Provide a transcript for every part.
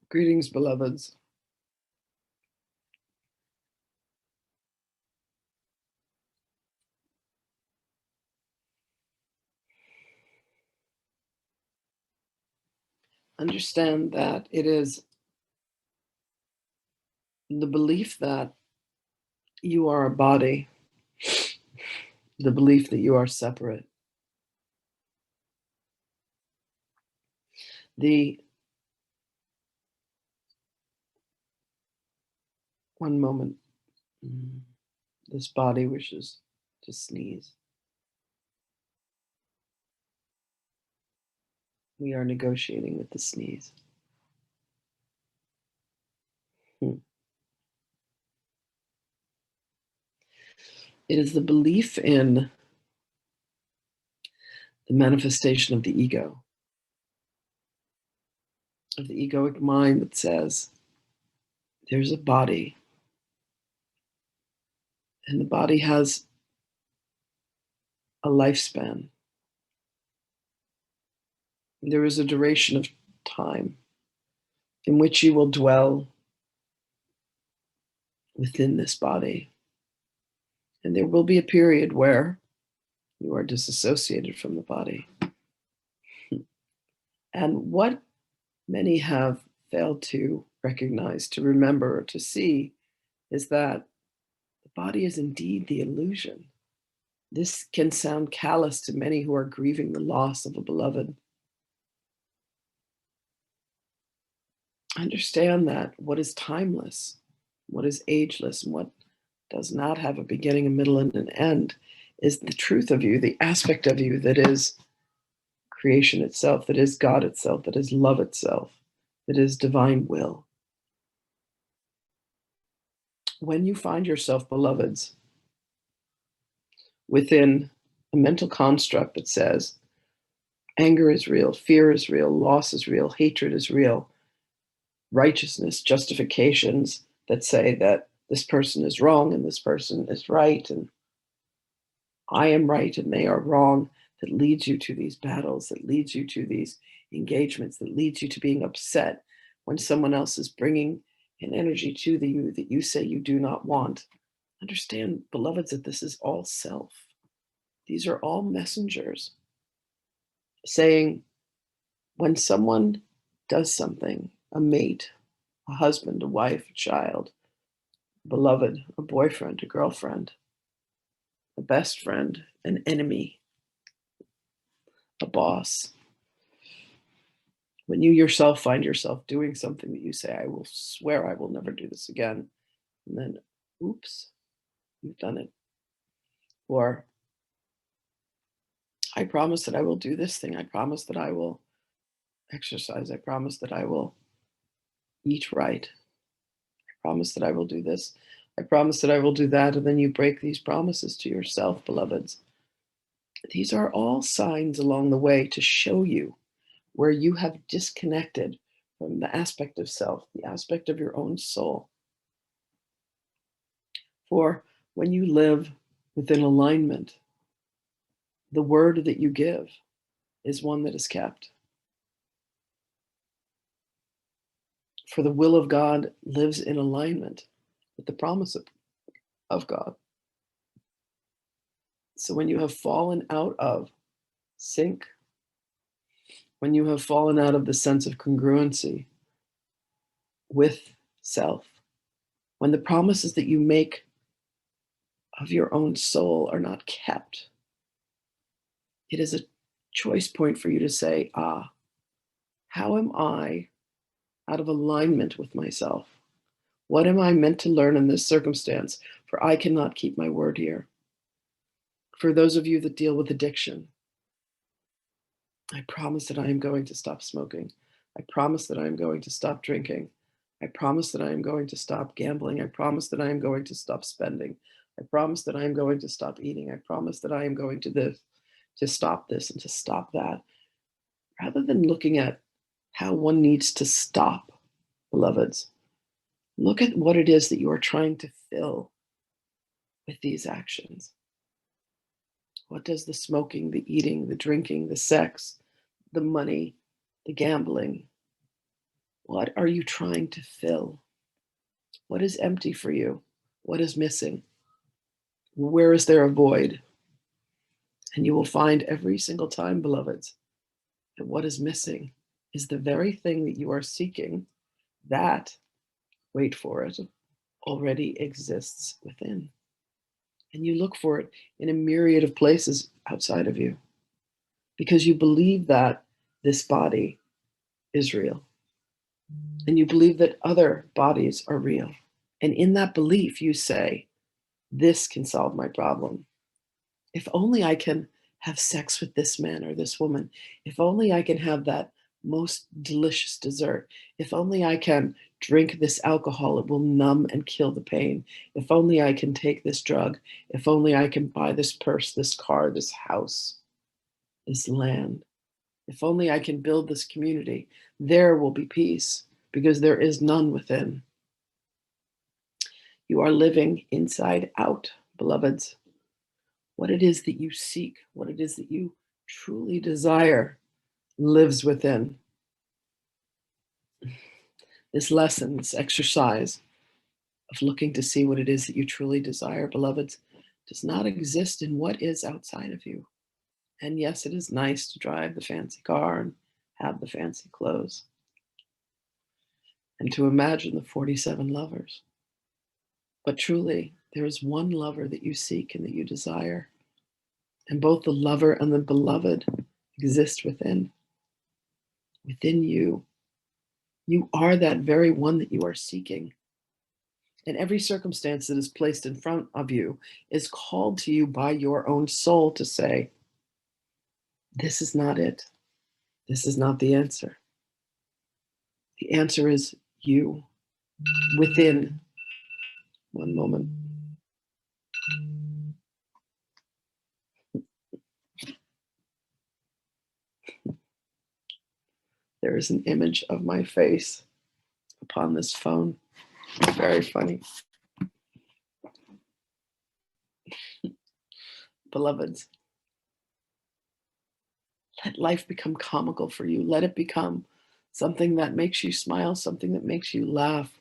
Greetings, beloveds. Understand that it is the belief that you are a body, the belief that you are separate, the one moment, this body wishes to sneeze. We are negotiating with the sneeze. It is the belief in the manifestation of the ego, of the egoic mind that says there's a body, and the body has a lifespan. There is a duration of time in which you will dwell within this body. And there will be a period where you are disassociated from the body. And what many have failed to recognize, to remember, or to see is that the body is indeed the illusion. This can sound callous to many who are grieving the loss of a beloved. Understand that what is timeless, what is ageless, and what does not have a beginning, a middle, and an end is the truth of you, the aspect of you that is creation itself, that is God itself, that is love itself, that is divine will. When you find yourself, beloveds, within a mental construct that says anger is real, fear is real, loss is real, hatred is real, righteousness, justifications that say that this person is wrong and this person is right, and I am right and they are wrong, that leads you to these battles, that leads you to these engagements, that leads you to being upset when someone else is bringing an energy to you that you say you do not want. Understand, beloveds, that this is all self. These are all messengers saying when someone does something, a mate, a husband, a wife, a child, a beloved, a boyfriend, a girlfriend, a best friend, an enemy, a boss, when you yourself find yourself doing something that you say, I will swear I will never do this again, and then, oops, you've done it. Or, I promise that I will do this thing. I promise that I will exercise. I promise that I will eat right. I promise that I will do this. I promise that I will do that. And then you break these promises to yourself, beloveds. These are all signs along the way to show you where you have disconnected from the aspect of self, the aspect of your own soul. For when you live within alignment, the word that you give is one that is kept. For the will of God lives in alignment with the promise of God. So when you have fallen out of sync, when you have fallen out of the sense of congruency with self, when the promises that you make of your own soul are not kept, it is a choice point for you to say, how am I out of alignment with myself? What am I meant to learn in this circumstance? For I cannot keep my word here. For those of you that deal with addiction, I promise that I am going to stop smoking. I promise that I am going to stop drinking. I promise that I am going to stop gambling. I promise that I am going to stop spending. I promise that I am going to stop eating. I promise that I am going to stop this and to stop that. Rather than looking at how one needs to stop, beloveds, look at what it is that you are trying to fill with these actions. What does the smoking, the eating, the drinking, the sex, the money, the gambling, What are you trying to fill? What is empty for you? What is missing? Where is there a void? And you will find every single time, beloveds, that what is missing is the very thing that you are seeking that, wait for it, already exists within. And you look for it in a myriad of places outside of you because you believe that this body is real and you believe that other bodies are real. And in that belief, you say, this can solve my problem. If only I can have sex with this man or this woman. If only I can have that most delicious dessert. If only I can drink this alcohol, it will numb and kill the pain. If only I can take this drug. If only I can buy this purse, this car, this house, this land. If only I can build this community, there will be peace because there is none within. You are living inside out, beloveds. What it is that you seek, what it is that you truly desire, lives within. This lesson, this exercise of looking to see what it is that you truly desire, beloveds, does not exist in what is outside of you. And yes, it is nice to drive the fancy car and have the fancy clothes and to imagine the 47 lovers. But truly, there is one lover that you seek and that you desire. And both the lover and the beloved exist within. Within you. You are that very one that you are seeking. And every circumstance that is placed in front of you is called to you by your own soul to say, this is not it. This is not the answer. The answer is you within. One moment. There is an image of my face upon this phone. Very funny. Beloveds, let life become comical for you. Let it become something that makes you smile, something that makes you laugh.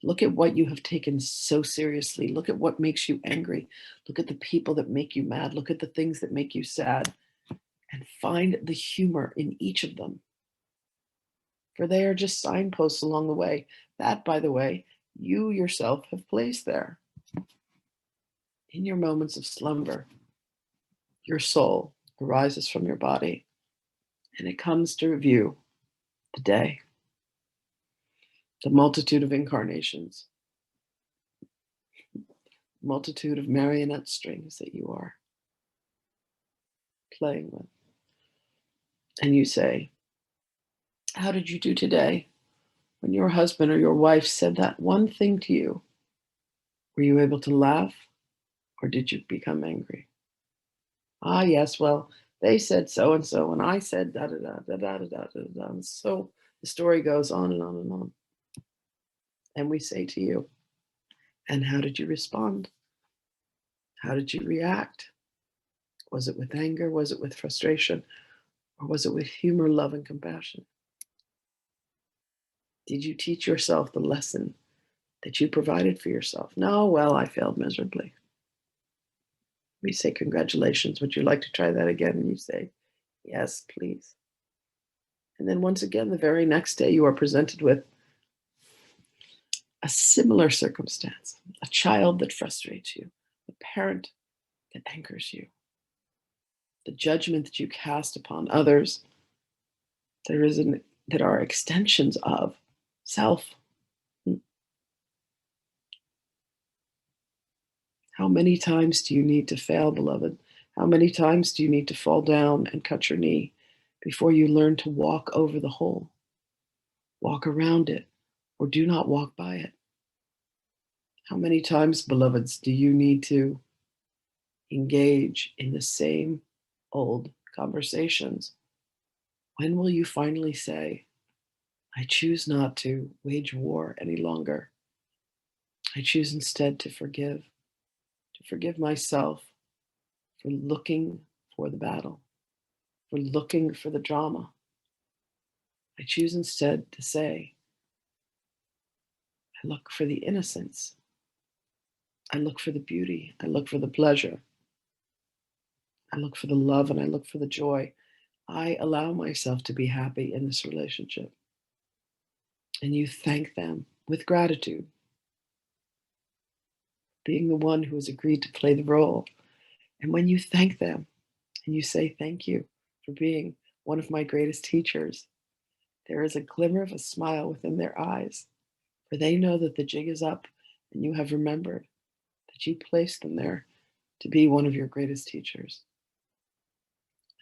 Look at what you have taken so seriously. Look at what makes you angry. Look at the people that make you mad. Look at the things that make you sad. And find the humor in each of them. For they are just signposts along the way. That, by the way, you yourself have placed there. In your moments of slumber, your soul arises from your body and it comes to review the day, the multitude of incarnations, multitude of marionette strings that you are playing with. And you say, how did you do today? When your husband or your wife said that one thing to you, were you able to laugh or did you become angry? Ah, yes, well, they said so and so, and I said da da da da da da da da da. And so the story goes on and on and on. And we say to you, and how did you respond? How did you react? Was it with anger? Was it with frustration? Or was it with humor, love, and compassion? Did you teach yourself the lesson that you provided for yourself? No, well, I failed miserably. We say, congratulations. Would you like to try that again? And you say, yes, please. And then once again, the very next day, you are presented with a similar circumstance, a child that frustrates you, a parent that angers you, the judgment that you cast upon others that are extensions of self. How many times do you need to fail, beloved? How many times do you need to fall down and cut your knee before you learn to walk over the hole, walk around it, or do not walk by it? How many times, beloveds, do you need to engage in the same old conversations? When will you finally say, I choose not to wage war any longer. I choose instead to forgive myself for looking for the battle, for looking for the drama. I choose instead to say, I look for the innocence. I look for the beauty. I look for the pleasure. I look for the love and I look for the joy. I allow myself to be happy in this relationship. And you thank them with gratitude, being the one who has agreed to play the role. And when you thank them and you say, thank you for being one of my greatest teachers, there is a glimmer of a smile within their eyes, for they know that the jig is up and you have remembered that you placed them there to be one of your greatest teachers.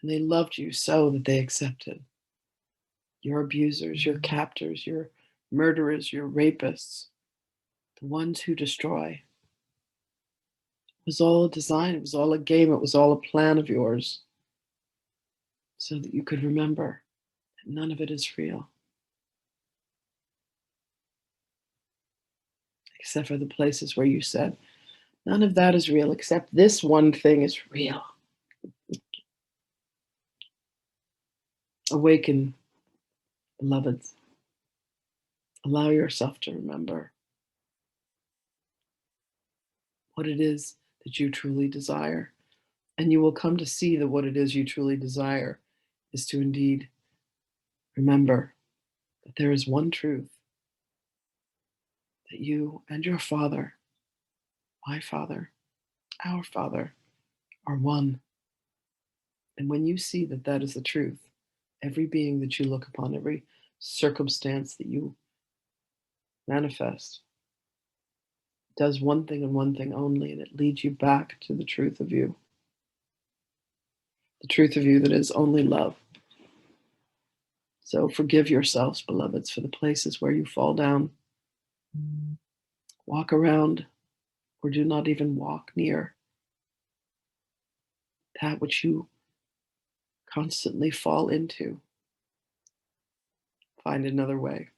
And they loved you so that they accepted your abusers, your captors, your murderers, your rapists, the ones who destroy. It was all a design, it was all a game, it was all a plan of yours, so that you could remember that none of it is real, except for the places where you said, none of that is real, except this one thing is real. Awaken, beloveds. Allow yourself to remember what it is that you truly desire. And you will come to see that what it is you truly desire is to indeed remember that there is one truth, that you and your Father, my Father, our Father, are one. And when you see that that is the truth, every being that you look upon, every circumstance that you manifest, does one thing and one thing only, and it leads you back to the truth of you. The truth of you that is only love. So forgive yourselves, beloveds, for the places where you fall down. Walk around, or do not even walk near that which you constantly fall into. Find another way.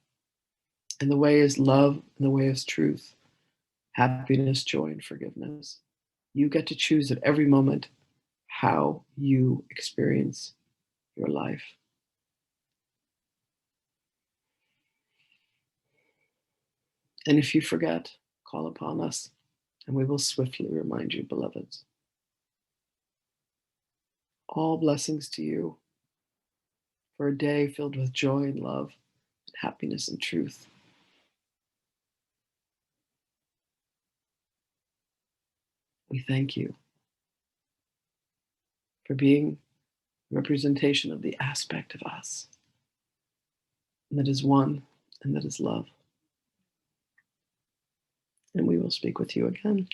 And the way is love, and the way is truth, happiness, joy, and forgiveness. You get to choose at every moment how you experience your life. And if you forget, call upon us, and we will swiftly remind you, beloveds. All blessings to you for a day filled with joy and love, and happiness and truth. We thank you for being a representation of the aspect of us and that is one and that is love. And we will speak with you again.